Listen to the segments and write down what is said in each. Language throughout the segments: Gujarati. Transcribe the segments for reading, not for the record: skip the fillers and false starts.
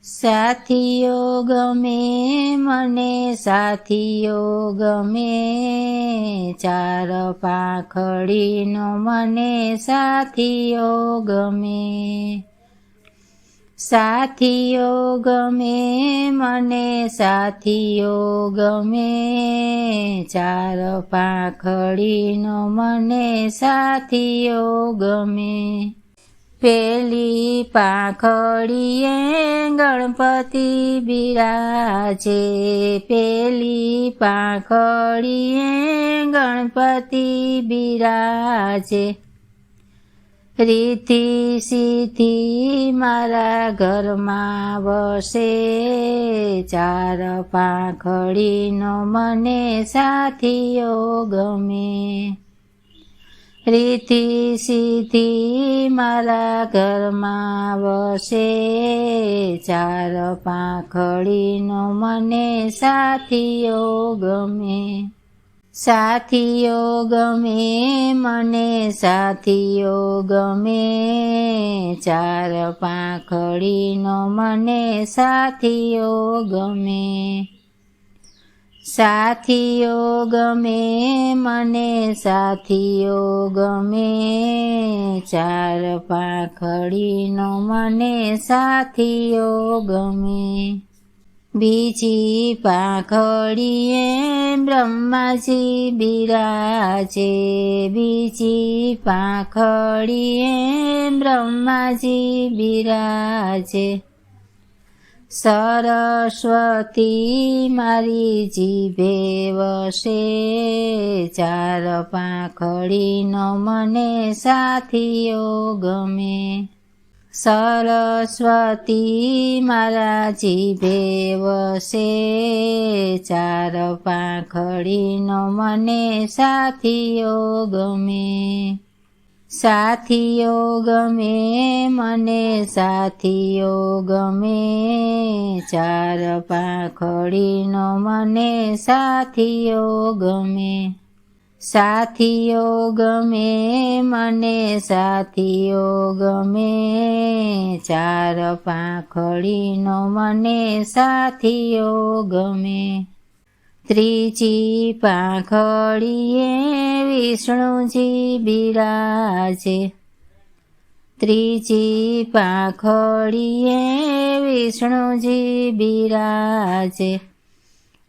સાથીઓ ગમે મને સાથીઓ ગમે, ચાર પાંખડીનો મને સાથીઓ ગમે. સાથીઓ ગમે મને સાથીઓ ગમે, ચાર પાંખડીનો મને સાથીઓ ગમે. પેલી પાંખડીએ ગણપતિ બિરાજે, પેલી પાંખડીએ ગણપતિ બિરાજે. રીતિ સીધી મારા ઘરમાં વસે, ચાર પાંખડીનો મને સાથીઓ ગમે. રીતિ સીધી મારા ઘરમાં વસે, ચાર પાંખડીનો મને સાથીઓ ગમે. સાથીઓ ગમે મને સાથીઓ ગમે, ચાર પાંખડીનો મને સાથીઓ ગમે. સાથીઓ ગમે મને સાથીઓ ગમે, ચાર પાંખડીનો મને સાથીઓ ગમે. બીજી પાંખડીએ બ્રહ્માજી બિરાજે, બીજી પાંખડીએ બ્રહ્માજી બિરાજે. સરસ્વતી મારી જીભે વસે, ચાર પાંખડીનો મને સાથીઓ ગમે. સરસ્વતી મારા જીભે વસે, ચાર પાંખડીનો મને સાથીઓ ગમે. સાથીઓ ગમે મને સાથીઓ ગમે, ચાર પાંખડીનો મને સાથીઓ ગમે. સાથીઓ ગમે મને સાથીઓ ગમે, ચાર પાંખડીનો મને સાથીઓ ગમે. ત્રીજી પાંખડીએ વિષ્ણુજી બિરાજે, ત્રીજી પાંખડીએ વિષ્ણુજી બિરાજે.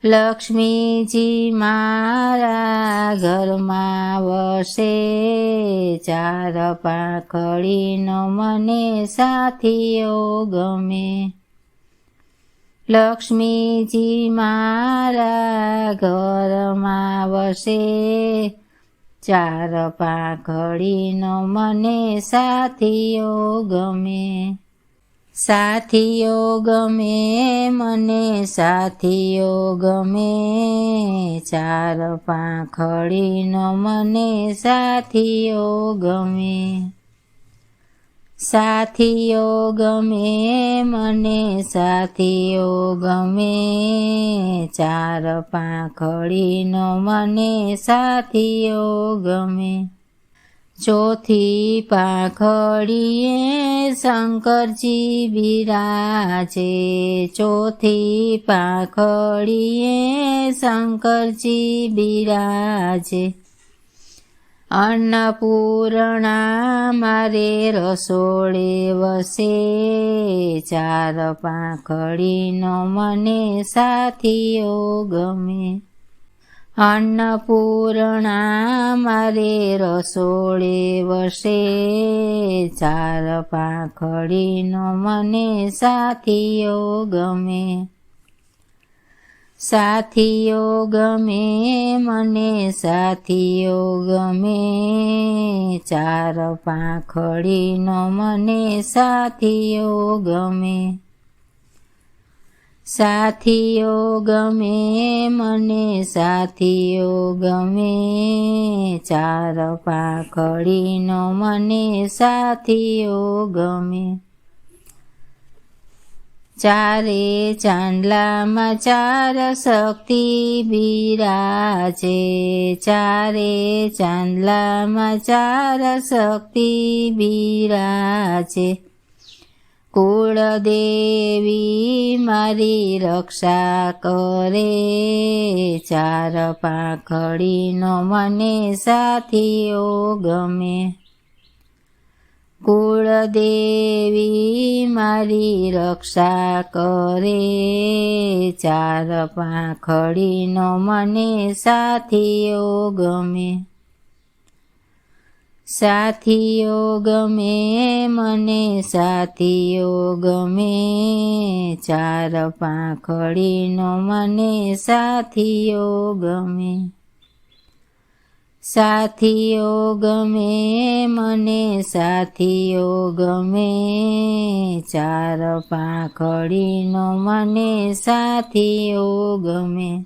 લક્ષ્મીજી મારા ઘરમાં વસે, ચાર પાંખડીનો મને સાથીઓ ગમે. લક્ષ્મીજી મારા ઘરમાં વસે, ચાર પાંખડીનો મને સાથીઓ ગમે. સાથીઓ ગમે મને સાથીઓ ગમે, ચાર પાંખડીનો મને સાથીઓ ગમે. સાથીઓ ગમે મને સાથીઓ ગમે, ચાર પાંખડીનો મને સાથીઓ ગમે. ચોથી પાંખડીએ શંકરજી બિરાજે, ચોથી પાંખડીએ શંકરજી બિરાજે. અન્નપૂર્ણા મારે રસોડે વસે, ચાર પાંખડીનો મને સાથીઓ ગમે. અન્નપૂર્ણા મારે રસોડે વસે, ચાર પાંખડીનો મને સાથીઓ ગમે. સાથીઓ ગમે મને સાથીઓ ગમે, ચાર પાંખડીનો મને સાથીઓ ગમે. સાથીઓ ગમે મને સાથીઓ ગમે, ચાર પાંખડીનો મને સાથીઓ ગમે. ચારે ચાંદલામાં ચાર શક્તિ બિરાજે, ચારે ચાંદલામાં ચાર શક્તિ બિરાજે. કુળદેવી મારી રક્ષા કરે, ચાર પાંખડીનો મને સાથીઓ ગમે. કુળદેવી મારી રક્ષા કરે, ચાર પાંખડીનો મને સાથીઓ ગમે. સાથીઓ ગમે મને સાથીઓ ગમે, ચાર પાંખડીનો મને સાથીઓ ગમે. સાથીઓ ગમે મને સાથીઓ ગમે, ચાર પાંખડીનો મને સાથીઓ ગમે.